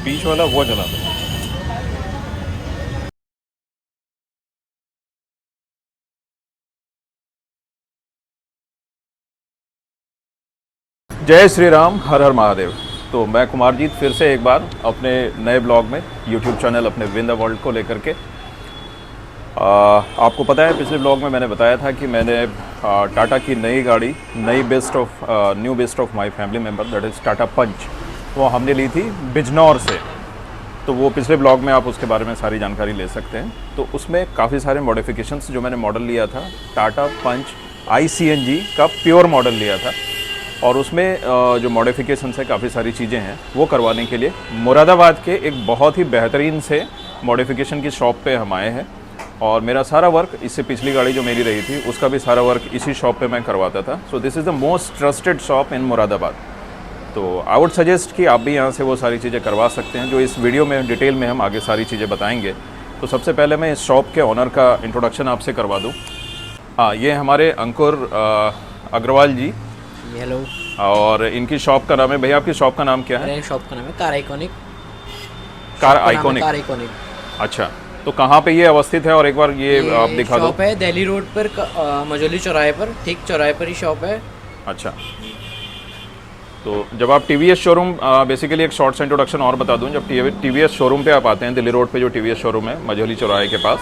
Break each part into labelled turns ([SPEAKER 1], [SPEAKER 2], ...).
[SPEAKER 1] बीच वाला वो जला दो। जय श्री राम, हर हर महादेव। तो मैं कुमारजीत फिर से एक बार अपने नए ब्लॉग में यूट्यूब चैनल अपने विन द वर्ल्ड को लेकर के आपको पता है पिछले ब्लॉग में मैंने बताया था कि मैंने टाटा की नई गाड़ी, new best of my family member, that is Tata punch, वो हमने ली थी बिजनौर से। तो वो पिछले ब्लॉग में आप उसके बारे में सारी जानकारी ले सकते हैं। तो उसमें काफ़ी सारे मॉडिफिकेशंस जो मैंने मॉडल लिया था, टाटा पंच ICNG का प्योर मॉडल लिया था, और उसमें जो मॉडिफिकेशंस है काफ़ी सारी चीज़ें हैं वो करवाने के लिए मुरादाबाद के एक बहुत ही बेहतरीन से मॉडिफिकेशन की शॉप पे हम आए हैं। और मेरा सारा वर्क, इससे पिछली गाड़ी जो मेरी रही थी उसका भी सारा वर्क इसी शॉप पे मैं करवाता था। So this is the most trusted shop in Moradabad. तो आई वुड सजेस्ट कि आप भी यहाँ से वो सारी चीज़ें करवा सकते हैं जो इस वीडियो में डिटेल में हम आगे सारी चीज़ें बताएंगे। तो सबसे पहले मैं इस शॉप के ऑनर का इंट्रोडक्शन आपसे करवा दूँ। ये हमारे अंकुर अग्रवाल जी।
[SPEAKER 2] हेलो।
[SPEAKER 1] और इनकी शॉप का नाम है, भैया आपकी शॉप का नाम क्या है?
[SPEAKER 2] मेरी शॉप का नाम है कार आइकॉनिक।
[SPEAKER 1] Car iconic. अच्छा, तो कहाँ पे ये अवस्थित है और एक बार ये आप दिखा दो।
[SPEAKER 2] शॉप है दिल्ली रोड पर, मजोली चौराहे पर, ठीक चौराहे पर ही शॉप है।
[SPEAKER 1] अच्छा, तो जब आप TVS शोरूम, बेसिकली एक शॉर्ट सा इंट्रोडक्शन और बता दूं, जब TVS शोरूम पे आप आते हैं, दिल्ली रोड पे जो TVS शोरूम है मजोली चौराहे के पास,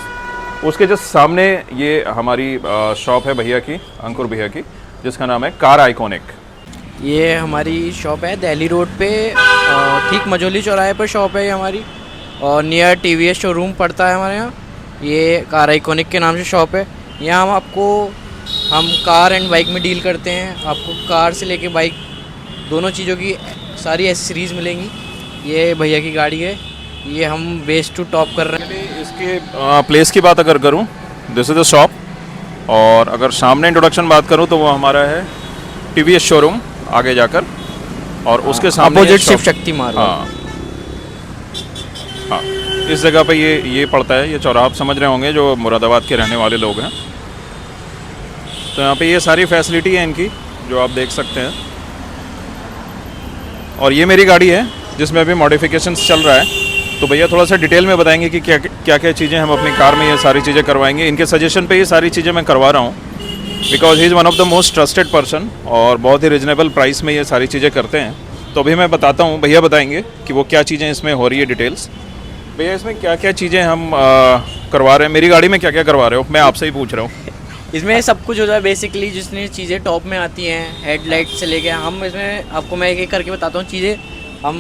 [SPEAKER 1] उसके जस्ट सामने ये हमारी शॉप है भैया की, अंकुर भैया की, जिसका नाम है कार आइकॉनिक।
[SPEAKER 2] ये हमारी शॉप है दिल्ली रोड पे, ठीक मजोली चौराहे पर शॉप है ये हमारी, और नियर TVS शोरूम पड़ता है हमारे यहाँ। ये कार आइकॉनिक के नाम से शॉप है। यहाँ हम कार एंड बाइक में डील करते हैं। आपको कार से लेके बाइक दोनों चीज़ों की सारी एसेसरीज़ मिलेंगी। ये भैया की गाड़ी है, ये हम बेस टू टॉप कर रहे हैं।
[SPEAKER 1] इसके प्लेस की बात अगर करूँ, दिस इज़ द शॉप, और अगर सामने इंट्रोडक्शन बात करूँ तो वो हमारा है TVS शोरूम आगे जाकर, और उसके सामने
[SPEAKER 2] अपोजिट शिव शक्ति मार्ग।
[SPEAKER 1] हाँ, इस जगह पे ये पड़ता है, ये चौराहा आप समझ रहे होंगे जो मुरादाबाद के रहने वाले लोग हैं। तो यहाँ पे ये सारी फैसिलिटी है इनकी जो आप देख सकते हैं। और ये मेरी गाड़ी है जिसमें अभी मॉडिफिकेशंस चल रहा है। तो भैया थोड़ा सा डिटेल में बताएंगे कि क्या क्या चीज़ें हम अपनी कार में ये सारी चीज़ें करवाएंगे। इनके सजेशन पे ये सारी चीज़ें मैं करवा रहा हूँ, because he is one of the most trusted person, और बहुत ही रिजनेबल प्राइस में ये सारी चीज़ें करते हैं। तो अभी मैं बताता हूँ, भैया बताएंगे कि वो क्या चीज़ें इसमें हो रही है डिटेल्स। भैया इसमें क्या क्या चीज़ें हम करवा रहे हैं, मेरी गाड़ी में क्या क्या करवा रहे हो, मैं आपसे ही पूछ रहा हूँ।
[SPEAKER 2] इसमें सब कुछ होता है बेसिकली, जितनी चीज़ें टॉप में आती हैं, हेडलाइट से लेके हम इसमें आपको मैं एक करके बताता हूँ चीज़ें। हम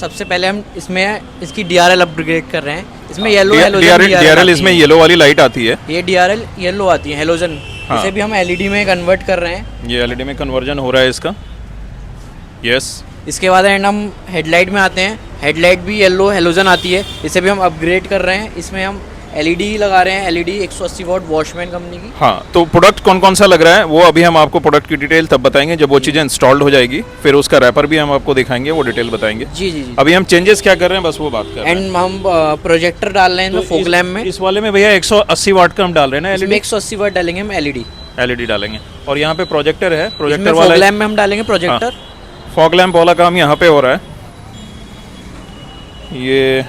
[SPEAKER 2] सबसे पहले हम इसमें इसकी DRL अपग्रेड कर रहे हैं। इसमें येलो
[SPEAKER 1] DRL इसमें येलो वाली लाइट आती है।
[SPEAKER 2] ये DRL येलो आती है, हेलोजन। इसे भी हम LED में कन्वर्ट कर रहे हैं।
[SPEAKER 1] ये LED में कन्वर्जन हो रहा है इसका। यस।
[SPEAKER 2] इसके बाद एंड हम हेडलाइट में आते हैं। हेडलाइट भी येलो हेलोजन आती है, इसे भी हम अपग्रेड कर रहे हैं। इसमें हम LED लगा रहे हैं, LED 180 वॉट वॉशमैन कंपनी की।
[SPEAKER 1] हाँ, तो प्रोडक्ट कौन कौन सा लग रहा है वो अभी हम आपको प्रोडक्ट की डिटेल तब बताएंगे जब वो चीज़ें इंस्टॉल्ड हो जाएगी। फिर उसका रैपर भी हम आपको दिखाएंगे, वो डिटेल बताएंगे।
[SPEAKER 2] जी जी जी।
[SPEAKER 1] अभी हम चेंजेस क्या कर रहे हैं बस वो बात कर रहे हैं।
[SPEAKER 2] एंड हम प्रोजेक्टर डाल रहे हैं फोक लैम्प में।
[SPEAKER 1] इस वाले में भैया 180 वाट का हम डाल रहे हैं ना,
[SPEAKER 2] इसमें 180 वाट डालेंगे हम LED
[SPEAKER 1] डालेंगे। और यहाँ पे प्रोजेक्टर है, प्रोजेक्टर
[SPEAKER 2] वाला
[SPEAKER 1] फोक
[SPEAKER 2] लैम्प में हम डालेंगे प्रोजेक्टर।
[SPEAKER 1] फॉग लैम्प वाला काम यहाँ पे हो रहा है। ये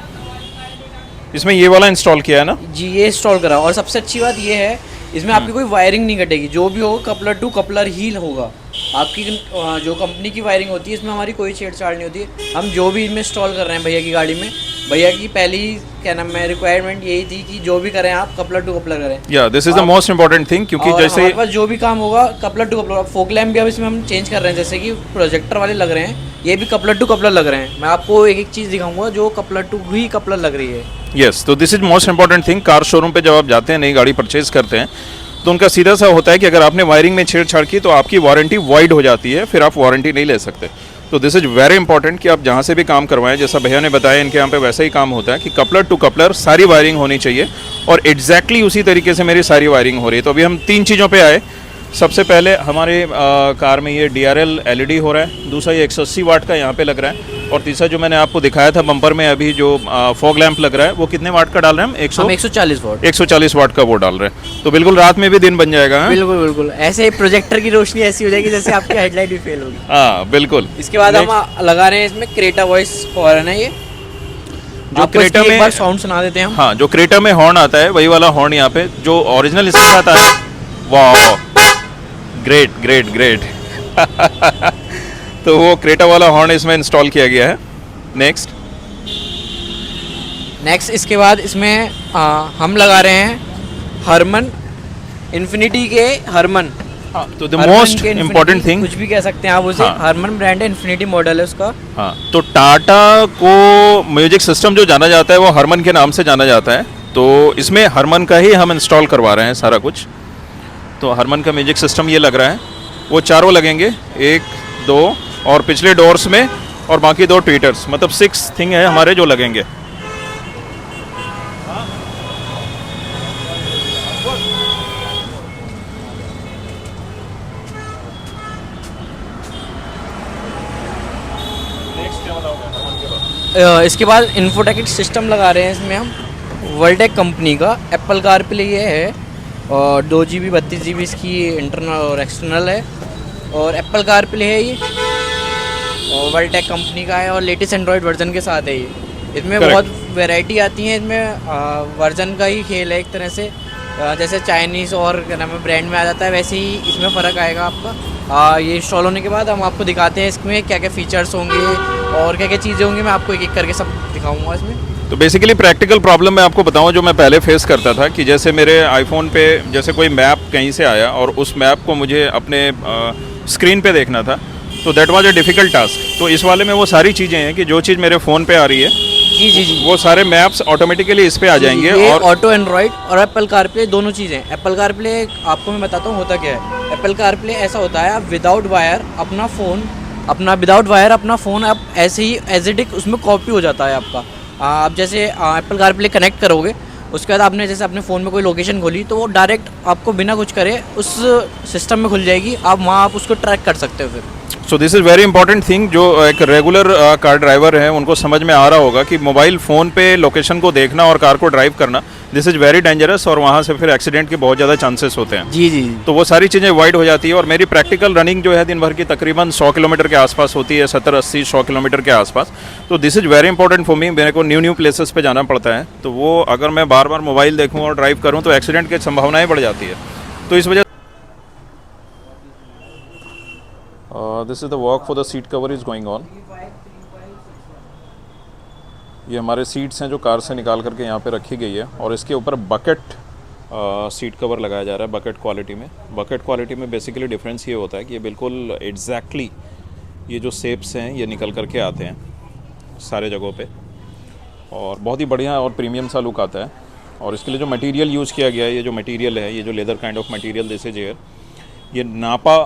[SPEAKER 1] इसमें ये वाला इंस्टॉल किया है ना
[SPEAKER 2] जी, ये इंस्टॉल करा। और सबसे अच्छी बात ये है, इसमें आपकी कोई वायरिंग नहीं कटेगी। जो भी होगा कपलर टू कपलर ही होगा। आपकी जो कंपनी की वायरिंग होती है इसमें हमारी कोई छेड़छाड़ नहीं होती है। हम जो भी इनमें इंस्टॉल कर रहे हैं भैया की गाड़ी में, भैया की पहली क्या नाम है रिक्वायरमेंट यही थी कि जो भी करें आप कपलर टू कपलर करें।
[SPEAKER 1] या this is the most important thing, क्योंकि जैसे
[SPEAKER 2] हमारे पास जो भी काम होगा coupler to coupler. Fog lamp भी अब इसमें हम चेंज कर रहे हैं, जैसे कि प्रोजेक्टर वाले लग रहे हैं, ये भी कपलर टू कपलर लग रहे हैं। मैं आपको एक एक चीज़ दिखाऊंगा जो कपलर टू ही कपलर लग रही है।
[SPEAKER 1] यस, तो this is most important thing. Car showroom पे जब आप जाते हैं, नई गाड़ी परचेज करते हैं, तो उनका सीधा सा होता है कि अगर आपने वायरिंग में छेड़छाड़ की तो आपकी वारंटी वॉइड हो जाती है, फिर आप वारंटी नहीं ले सकते। तो दिस इज़ वेरी इंपॉर्टेंट कि आप जहाँ से भी काम करवाएं, जैसा भैया ने बताया इनके यहाँ पे वैसा ही काम होता है कि कपलर टू कपलर सारी वायरिंग होनी चाहिए, और एग्जैक्टली उसी तरीके से मेरी सारी वायरिंग हो रही है। तो अभी हम 3 चीज़ों पे आए। सबसे पहले हमारे कार में ये DRL LED हो रहा है, दूसरा ये 180 वाट का यहाँ पे लग रहा है, और तीसरा जो मैंने आपको दिखाया था बम्पर में अभी जो फॉग लैंप लग रहा है वो कितने वाट का डाल रहे हैं हम?
[SPEAKER 2] 140 वाट।
[SPEAKER 1] 140 वाट का वो डाल रहे हैं। तो बिल्कुल रात में भी दिन बन जाएगा। हाँ?
[SPEAKER 2] बिल्कुल बिल्कुल, ऐसे प्रोजेक्टर की रोशनी ऐसी हो जाएगी जैसे आपकी हेडलाइट भी फेल होगी।
[SPEAKER 1] हाँ बिल्कुल।
[SPEAKER 2] इसके बाद हम लगा रहे हैं इसमें क्रेटा वॉइस हॉर्न है।
[SPEAKER 1] जो
[SPEAKER 2] आपको
[SPEAKER 1] क्रेटा
[SPEAKER 2] इसकी
[SPEAKER 1] में
[SPEAKER 2] एक बार साउंड सुना देते हैं हम।
[SPEAKER 1] हाँ, जो क्रेटा में हॉर्न आता है वही वाला हॉर्न यहाँ पे जो ओरिजिनल इसके साथ आया। वाह, ग्रेट ग्रेट ग्रेट। तो वो क्रेटा वाला हॉर्न इसमें इंस्टॉल किया गया है। नेक्स्ट
[SPEAKER 2] इसके बाद इसमें हम लगा रहे हैं हरमन, इन्फिनिटी के हरमन।
[SPEAKER 1] हाँ, तो द
[SPEAKER 2] हरमन
[SPEAKER 1] मोस्ट
[SPEAKER 2] के Infinity,
[SPEAKER 1] इम्पोर्टेंट थिंग,
[SPEAKER 2] कुछ भी कह सकते हैं आप उसे।
[SPEAKER 1] हाँ।
[SPEAKER 2] हरमन ब्रांड है, इन्फिनिटी मॉडल है उसका।
[SPEAKER 1] हाँ, तो टाटा को म्यूजिक सिस्टम जो जाना जाता है वो हरमन के नाम से जाना जाता है। तो इसमें हरमन का ही हम इंस्टॉल करवा रहे हैं सारा कुछ। तो हरमन का म्यूजिक सिस्टम ये लग रहा है। वो चारों लगेंगे, 1 2 और पिछले डोर्स में, और बाकी 2 ट्वीटर्स, मतलब 6 थिंग है हमारे जो लगेंगे।
[SPEAKER 2] इसके बाद इन्फोटेक सिस्टम लगा रहे हैं इसमें हम, वर्ल्टेक कंपनी का। एप्पल कारप्ले ये है, और 2 GB 32 GB इसकी इंटरनल और एक्सटर्नल है, और एप्पल कारप्ले है ये, और वर्ल्टेक कंपनी का है, और लेटेस्ट एंड्रॉयड वर्जन के साथ है ये। इसमें
[SPEAKER 1] Correct.
[SPEAKER 2] बहुत वैरायटी आती है इसमें, वर्जन का ही खेल है एक तरह से। जैसे चाइनीज़ और क्या नाम है ब्रांड में आ जाता है, वैसे ही इसमें फ़र्क आएगा आपका। ये इंस्टॉल होने के बाद हम आपको दिखाते हैं इसमें क्या क्या फ़ीचर्स होंगे और क्या क्या चीज़ें होंगी। मैं आपको एक एक करके सब दिखाऊंगा इसमें।
[SPEAKER 1] तो बेसिकली प्रैक्टिकल प्रॉब्लम मैं आपको बताऊं जो मैं पहले फेस करता था, कि जैसे मेरे आईफोन पे जैसे कोई मैप कहीं से आया और उस मैप को मुझे अपने स्क्रीन पे देखना था, तो that was a difficult task. तो इस वाले में वो सारी चीज़ें हैं कि जो चीज़ मेरे फ़ोन पे आ रही है,
[SPEAKER 2] जी जी जी,
[SPEAKER 1] वो सारे मैप्स ऑटोमेटिकली इस पे आ जाएंगे।
[SPEAKER 2] ये
[SPEAKER 1] और
[SPEAKER 2] ऑटो एंड्रॉयड और एप्पल कारप्ले दोनों चीज़ें। एप्पल कारप्ले आपको मैं बताता हूँ होता क्या है। एप्पल कारप्ले ऐसा होता है, आप विदाउट वायर अपना फ़ोन आप ऐसे ही एज इट उसमें कॉपी हो जाता है आपका। आप जैसे एप्पल कारप्ले कनेक्ट करोगे, उसके बाद आपने जैसे अपने फ़ोन में कोई लोकेशन खोली, तो वो डायरेक्ट आपको बिना कुछ करे उस सिस्टम में खुल जाएगी। आप वहाँ आप उसको ट्रैक कर सकते हो फिर।
[SPEAKER 1] So this is very important thing, जो एक रेगुलर कार ड्राइवर है उनको समझ में आ रहा होगा कि मोबाइल फ़ोन पे लोकेशन को देखना और कार को ड्राइव करना, दिस इज़ वेरी डेंजरस, और वहाँ से फिर एक्सीडेंट के बहुत ज़्यादा चांसेस होते हैं।
[SPEAKER 2] जी जी जी।
[SPEAKER 1] तो वो सारी चीज़ें अवॉइड हो जाती है। और मेरी प्रैक्टिकल रनिंग जो है दिन भर की तकरीबन 100 किलोमीटर के आसपास होती है, 70-80-100 किलोमीटर के आसपास। तो this is very important for me. मेरे को न्यू प्लेसेस पे जाना पड़ता है, तो वो अगर मैं बार बार मोबाइल देखूँ और ड्राइव करूँ तो एक्सीडेंट की संभावनाएँ बढ़ जाती है। तो इस वजह this is the work for the seat cover is going on. ये हमारे सीट्स हैं जो कार से निकाल करके यहाँ पे रखी गई है, और इसके ऊपर बकेट सीट कवर लगाया जा रहा है बकेट क्वालिटी में। बकेट क्वालिटी में बेसिकली डिफरेंस ये होता है कि ये बिल्कुल एग्जैक्टली ये जो शेप्स हैं ये निकल करके आते हैं सारे जगहों पे, और बहुत ही बढ़िया और प्रीमियम सा लुक आता है। और इसके लिए जो मटेरियल यूज़ किया गया है, ये जो मटेरियल है, ये जो leather kind of material this is here, ये नापा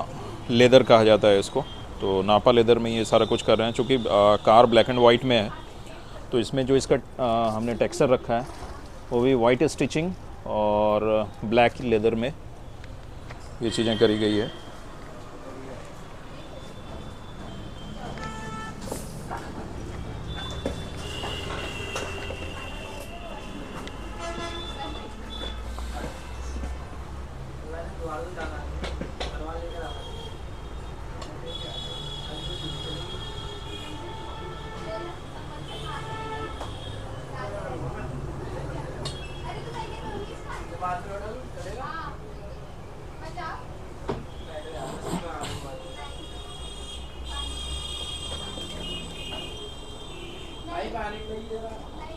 [SPEAKER 1] लेदर कहा जाता है इसको। तो नापा लेदर में ये सारा कुछ कर रहे हैं। चूँकि कार ब्लैक एंड वाइट में है, तो इसमें जो इसका हमने टेक्सचर रखा है वो भी वाइट स्टिचिंग और ब्लैक लेदर में ये चीज़ें करी गई है।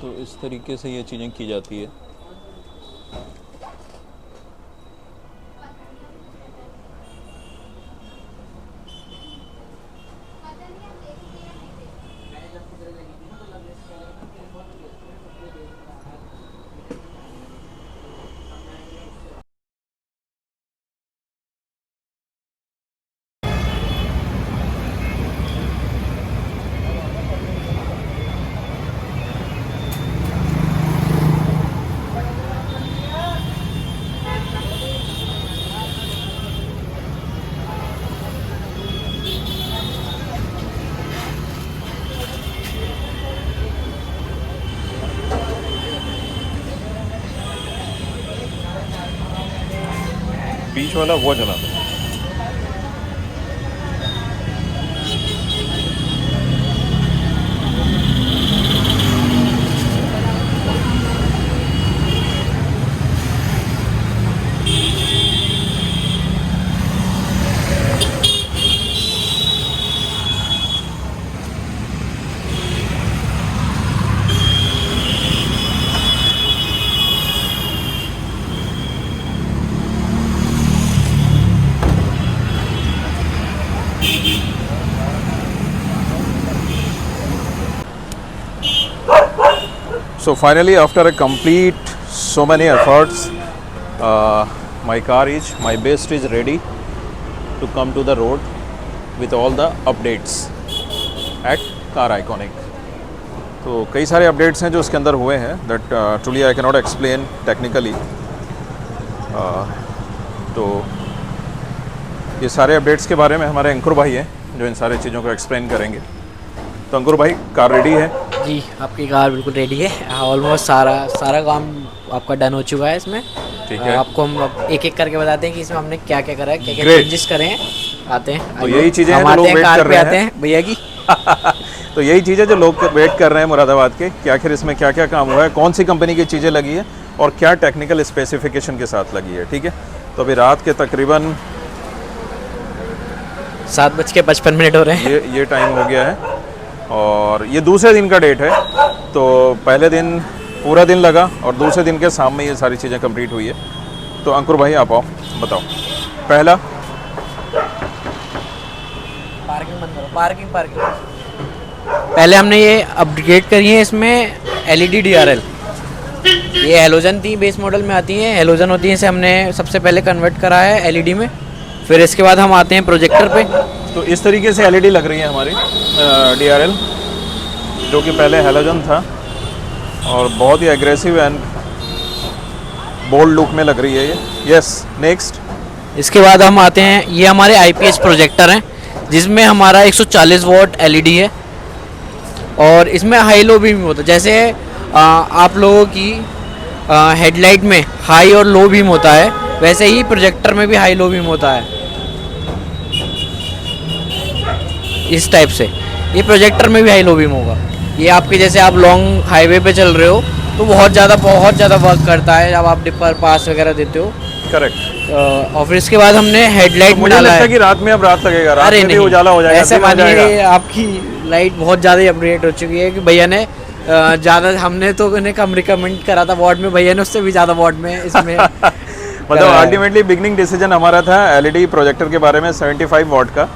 [SPEAKER 1] तो इस तरीके से ये चीज़ें की जाती है। बीच वाला वो जला दो। So finally, after a complete so many efforts, my best is ready to come to the road with all the updates at Car Iconic. तो कई सारे अपडेट्स हैं जो उसके अंदर हुए हैं that truly I can not explain technically. तो ये सारे अपडेट्स के बारे में हमारे अंकुर भाई हैं जो इन सारी चीज़ों को एक्सप्लेन करेंगे। तो अंकुर भाई, कार रेडी है?
[SPEAKER 2] जी, आपकी कार बिल्कुल रेडी है। ऑलमोस्ट सारा काम आपका डन हो चुका है इसमें।
[SPEAKER 1] ठीक है।
[SPEAKER 2] आपको हम अब एक एक करके बताते हैं कि इसमें हमने क्या क्या करा है, क्या क्या
[SPEAKER 1] Great.
[SPEAKER 2] चेंजेस करे हैं। आते हैं,
[SPEAKER 1] तो यही चीज़ें हैं
[SPEAKER 2] हम
[SPEAKER 1] जो
[SPEAKER 2] आते
[SPEAKER 1] लोग
[SPEAKER 2] हैं
[SPEAKER 1] वेट
[SPEAKER 2] कार
[SPEAKER 1] कर
[SPEAKER 2] पे
[SPEAKER 1] रहे
[SPEAKER 2] आते
[SPEAKER 1] हैं
[SPEAKER 2] हैं भैया की।
[SPEAKER 1] तो यही चीज़ें जो लोग वेट कर रहे हैं मुरादाबाद के कि आखिर इसमें क्या क्या काम हुआ है, कौन सी कंपनी की चीज़ें लगी है और क्या टेक्निकल स्पेसिफिकेशन के साथ लगी है। ठीक है, तो अभी रात के तकरीबन
[SPEAKER 2] 7:55 हो रहे हैं।
[SPEAKER 1] ये टाइम हो गया है और ये दूसरे दिन का डेट है। तो पहले दिन पूरा दिन लगा और दूसरे दिन के शाम में ये सारी चीज़ें कंप्लीट हुई है। तो अंकुर भाई आप आओ, बताओ। पहला,
[SPEAKER 2] पार्किंग बंद करो, पार्किंग। पहले हमने ये अपग्रेड करी है इसमें LED DRL। ये हेलोजन थी, बेस मॉडल में आती हैं, हेलोजन होती है, इसे हमने सबसे पहले कन्वर्ट करा है LED में। फिर इसके बाद हम आते हैं प्रोजेक्टर पे।
[SPEAKER 1] तो इस तरीके से LED लग रही है हमारी DRL, जो कि पहले हेलोजन था और बहुत ही एग्रेसिव एंड बोल्ड लुक में लग रही है ये। Yes, next.
[SPEAKER 2] इसके बाद हम आते हैं, ये हमारे IPS प्रोजेक्टर हैं जिसमें हमारा 140 वॉट LED है और इसमें हाई लो बीम होता है। जैसे आप लोगों की हेडलाइट में हाई और लो बीम होता है, वैसे ही प्रोजेक्टर में भी हाई लो बीम होता है इस टाइप से। ये प्रोजेक्टर में भी हाई लो बीम होगा। ये आपके जैसे आप लॉन्ग हाईवे पे चल रहे हो तो बहुत ज़्यादा वर्क करता है जब आप डिपर पास वगैरह देते हो।
[SPEAKER 1] करेक्ट।
[SPEAKER 2] और फिर इसके बाद हमने हेडलाइट में डाला है
[SPEAKER 1] कि रात में अब रात लगेगा, रात
[SPEAKER 2] अरे
[SPEAKER 1] में भी
[SPEAKER 2] नहीं,
[SPEAKER 1] उजाला हो जाएगा,
[SPEAKER 2] ऐसे
[SPEAKER 1] दिन हो
[SPEAKER 2] मानिए
[SPEAKER 1] जाएगा।
[SPEAKER 2] आपकी लाइट बहुत ज़्यादा अपग्रेड हो चुकी है कि भैया ने ज़्यादा, हमने तो उन्हें कम रिकमेंड करा था वाट में, भैया ने उससे भी ज़्यादा वाट में इसमें
[SPEAKER 1] मतलब अल्टीमेटली बिगनिंग डिसीजन हमारा था LED प्रोजेक्टर के बारे में 75 वाट का।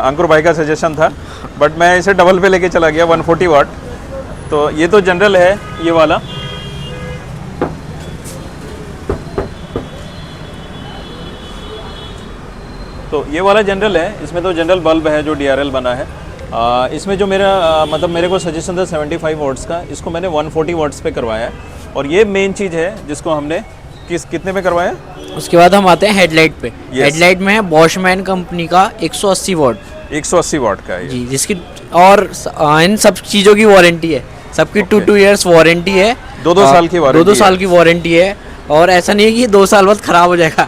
[SPEAKER 1] अंकुर भाई का सजेशन था बट मैं इसे डबल पे लेके चला गया 140 वाट। तो ये तो जनरल है ये वाला। तो ये वाला जनरल है, इसमें तो जनरल बल्ब है जो DRL बना है। इसमें जो मेरा मतलब मेरे को सजेशन था 75 वाट्स का, इसको मैंने 140 वाट्स पे करवाया है। और ये मेन चीज़ है जिसको हमने कितने पे करवाया।
[SPEAKER 2] उसके बाद हम आते हैं हेडलाइट पे।
[SPEAKER 1] Yes.
[SPEAKER 2] हेडलाइट में है बॉशमैन कंपनी का 180 वाट
[SPEAKER 1] 180 वाट का है
[SPEAKER 2] जी, जिसकी और इन सब चीज़ों की वारंटी है, सबकी 2 ईयर्स वारंटी है,
[SPEAKER 1] 2 साल की वारंटी।
[SPEAKER 2] 2 साल की वारंटी है। और ऐसा नहीं है कि 2 साल बाद ख़राब हो जाएगा।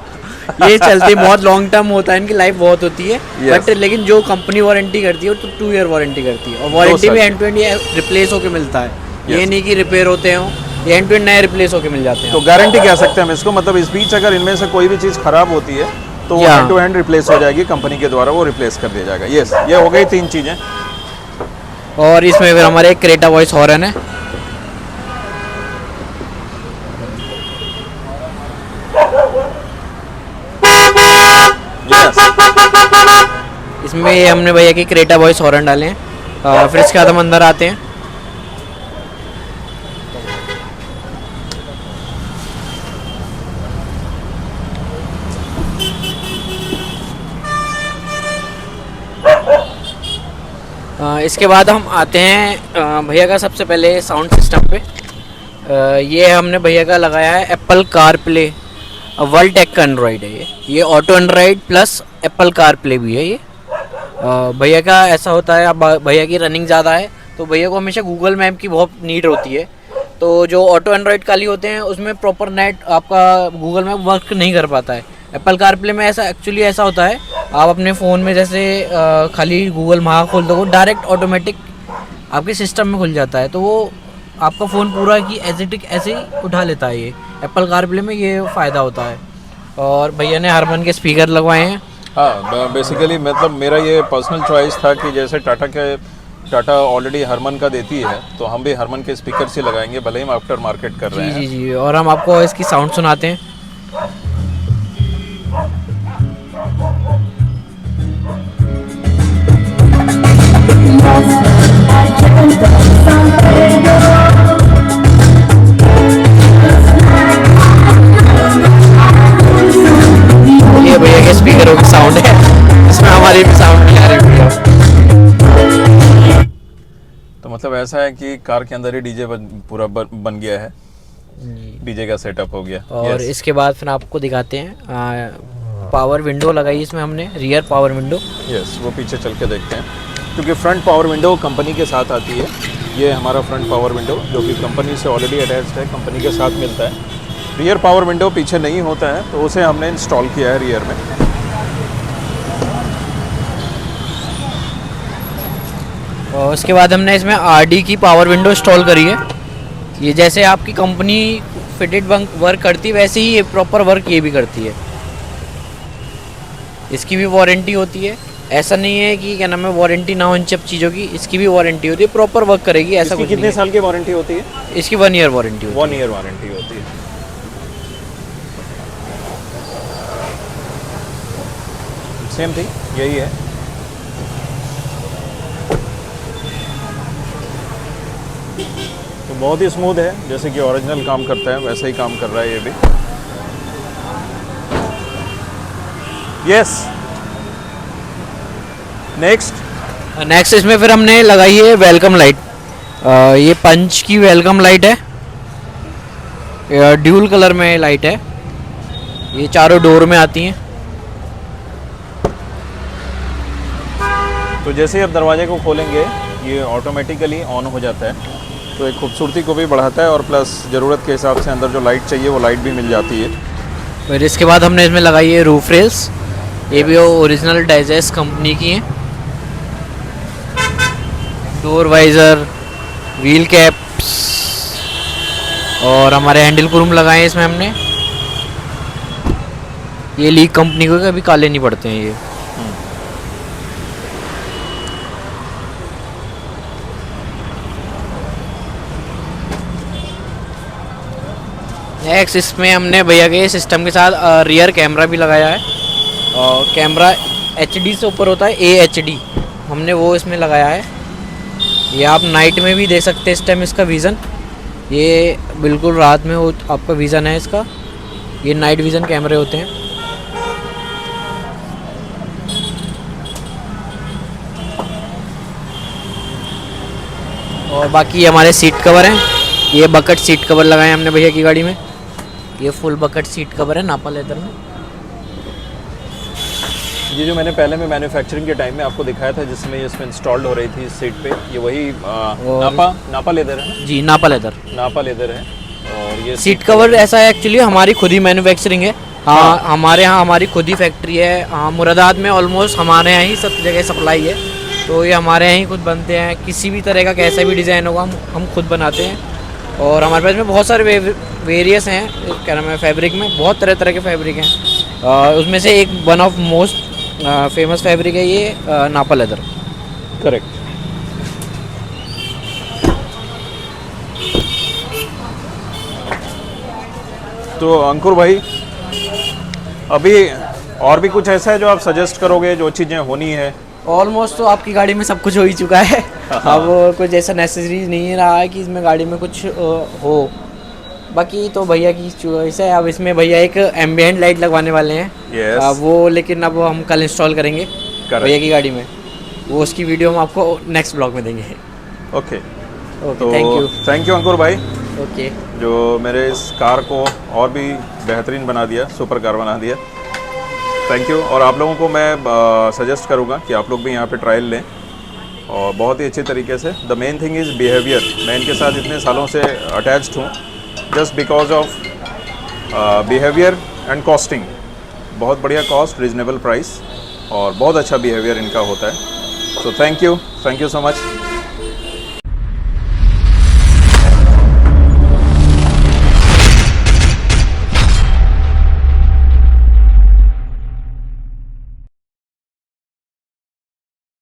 [SPEAKER 2] ये चलती बहुत लॉन्ग टर्म होता है, इनकी लाइफ बहुत होती है। बट लेकिन जो कंपनी वारंटी करती है वो तो 2 ईयर वारंटी करती है और वारंटी में एंड टू एंड रिप्लेस होकर मिलता है। ये नहीं कि रिपेयर होते हो, ये एंड टू एंड नए रिप्लेस होकर मिल जाते हैं।
[SPEAKER 1] तो गारंटी कह सकते हैं हम इसको, मतलब इस बीच अगर इनमें से कोई भी चीज़ खराब होती है तो वो हैंड टू हैंड रिप्लेस हो जाएगी, कंपनी के द्वारा वो रिप्लेस कर दिया जाएगा। यस, ये हो गई 3 चीज़ें।
[SPEAKER 2] और इसमें फिर हमारे एक क्रेटा वॉइस हॉर्न है। इसमें ये हमने भैया की क्रेटा वॉइस हॉर्न डाले हैं। फिर इसके बाद हम अंदर आते हैं। इसके बाद हम आते हैं भैया का सबसे पहले साउंड सिस्टम पे। ये हमने भैया का लगाया है Apple CarPlay, world tech का एंड्रॉइड है ये auto Android plus Apple CarPlay भी है ये। भैया का ऐसा होता है, अब भैया की रनिंग ज़्यादा है तो भैया को हमेशा गूगल मैप की बहुत नीड होती है। तो जो ऑटो एंड्रॉइड काली होते हैं उसमें प्रॉपर नेट आपका गूगल मैप वर्क नहीं कर पाता है। एप्पल कार प्ले में एक्चुअली ऐसा होता है, आप अपने फ़ोन में जैसे खाली गूगल वहाँ खोल दो, डायरेक्ट ऑटोमेटिक आपके सिस्टम में खुल जाता है, तो वो आपका फ़ोन पूरा की एजिटिक ऐसे ही उठा लेता है। ये एप्पल कार प्ले में ये फ़ायदा होता है। और भैया ने हारमन के स्पीकर लगवाए हैं।
[SPEAKER 1] हाँ, बेसिकली मतलब मेरा ये पर्सनल चॉइस था कि जैसे टाटा ऑलरेडी हरमन का देती है तो हम भी हरमन के स्पीकर से लगाएंगे, भले ही हम आफ्टर मार्केट कर रहे हैं।
[SPEAKER 2] जी। और हम आपको इसकी साउंड सुनाते हैं। हमारी भी साउंड नहीं आ रही भैया।
[SPEAKER 1] तो मतलब ऐसा है कि कार के अंदर ही डीजे पूरा बन गया है, डीजे का सेटअप हो गया।
[SPEAKER 2] और
[SPEAKER 1] Yes.
[SPEAKER 2] इसके बाद फिर आपको दिखाते हैं पावर विंडो लगाई इसमें हमने, रियर पावर विंडो।
[SPEAKER 1] यस, वो पीछे चल के देखते हैं, क्योंकि फ्रंट पावर विंडो कंपनी के साथ आती है। ये हमारा फ्रंट पावर विंडो जो कि कंपनी से ऑलरेडी अटैच्ड है, कंपनी के साथ मिलता है। रियर पावर विंडो पीछे नहीं होता है, तो उसे हमने इंस्टॉल किया है रियर में।
[SPEAKER 2] और उसके बाद हमने इसमें आरडी की पावर विंडो इंस्टॉल करी है। ये जैसे आपकी कंपनी फिटेड वर्क करती है वैसे ही ये प्रॉपर वर्क ये भी करती है। इसकी भी वारंटी होती है, ऐसा नहीं है कि क्या नाम है वारंटी ना हो इन सब चीज़ों की, इसकी भी वारंटी होती है, प्रॉपर वर्क करेगी। ऐसा कुछ
[SPEAKER 1] कितने
[SPEAKER 2] नहीं
[SPEAKER 1] साल की वारंटी होती है?
[SPEAKER 2] है। इसकी 1 ईयर वारंटी होती
[SPEAKER 1] 1 ईयर वारंटी होती है। सेम थिंग यही है। तो बहुत ही स्मूथ है, जैसे कि ओरिजिनल काम करता है वैसे ही काम कर रहा है ये भी। यस, नेक्स्ट
[SPEAKER 2] इसमें फिर हमने लगाई है वेलकम लाइट। ये पंच की वेलकम लाइट है, ड्यूल कलर में लाइट है, ये चारों डोर में आती हैं।
[SPEAKER 1] तो जैसे ही आप दरवाजे को खोलेंगे ये ऑटोमेटिकली ऑन हो जाता है, तो एक खूबसूरती को भी बढ़ाता है और प्लस ज़रूरत के हिसाब से अंदर जो लाइट चाहिए वो लाइट भी मिल जाती है।
[SPEAKER 2] फिर इसके बाद हमने इसमें लगाई है रूफ रेल्स, ये भी ओरिजिनल डाइजेस्ट कंपनी की हैं। डोर वाइज़र, व्हील कैप्स और हमारे हैंडल क्रूम लगाए हैं इसमें हमने। ये लीक कंपनी को कभी काले नहीं पड़ते हैं ये। नेक्स्ट इसमें हमने भैया के सिस्टम के साथ रियर कैमरा भी लगाया है, और कैमरा HD से ऊपर होता है, AHD हमने वो इसमें लगाया है। ये आप नाइट में भी देख सकते हैं इस टाइम इसका विज़न, ये बिल्कुल रात में वो आपका विज़न है इसका। ये नाइट विज़न कैमरे होते हैं। और बाकी हमारे सीट कवर हैं, ये बकेट सीट कवर लगाए हमने भैया की गाड़ी में। ये फुल बकेट सीट कवर है नापा लेदर में।
[SPEAKER 1] ये जो मैंने पहले में मैन्युफैक्चरिंग के टाइम में आपको दिखाया था जिसमें इसमें इंस्टॉल्ड हो रही थी इस सीट पे, ये वही नापा लेदर है
[SPEAKER 2] जी, नापा लेदर।
[SPEAKER 1] नापा लेदर है। और ये
[SPEAKER 2] सीट कवर ऐसा है एक्चुअली हमारी खुद ही मैन्युफैक्चरिंग है। हाँ, हमारे यहाँ हमारी खुद ही फैक्ट्री है। हाँ, मुरादाबाद में ऑलमोस्ट हमारे यहाँ ही सब जगह सप्लाई है, तो ये हमारे यहाँ ही खुद बनते हैं। किसी भी तरह का कैसा भी डिज़ाइन होगा हम खुद बनाते हैं। और हमारे पास में बहुत सारे वेरियस हैं, क्या नाम है, फैब्रिक में बहुत तरह तरह के फैब्रिक हैं। उसमें से एक one of most famous fabric है ये नापा लेदर।
[SPEAKER 1] करेक्ट। तो अंकुर भाई, अभी और भी कुछ ऐसा है जो आप सजेस्ट करोगे जो चीज़ें होनी है?
[SPEAKER 2] ऑलमोस्ट तो आपकी गाड़ी में सब कुछ हो ही चुका है। अब कुछ ऐसा नेसेसरी नहीं रहा है कि इसमें गाड़ी में कुछ हो। बाकी तो भैया की चॉइस है। अब इसमें भैया एक एम्बिएंट लाइट लगवाने वाले हैं।
[SPEAKER 1] Yes.
[SPEAKER 2] वो लेकिन अब हम कल इंस्टॉल करेंगे भैया की गाड़ी में। वो उसकी वीडियो हम आपको नेक्स्ट ब्लॉग में देंगे।
[SPEAKER 1] ओके,
[SPEAKER 2] ओके,
[SPEAKER 1] थैंक यू अंकुर भाई,
[SPEAKER 2] ओके,
[SPEAKER 1] जो मेरे इस कार को और भी बेहतरीन बना दिया, सुपर कार बना दिया। Thank you. और आप लोगों को मैं सजेस्ट करूँगा कि आप लोग भी यहाँ पे ट्रायल लें और बहुत ही अच्छे तरीके से। The main thing is behaviour. मैं इनके साथ इतने सालों से अटैच्ड हूँ just because of behaviour and costing. बहुत बढ़िया कॉस्ट, रीजनेबल प्राइस और बहुत अच्छा बिहेवियर इनका होता है। So thank you so much.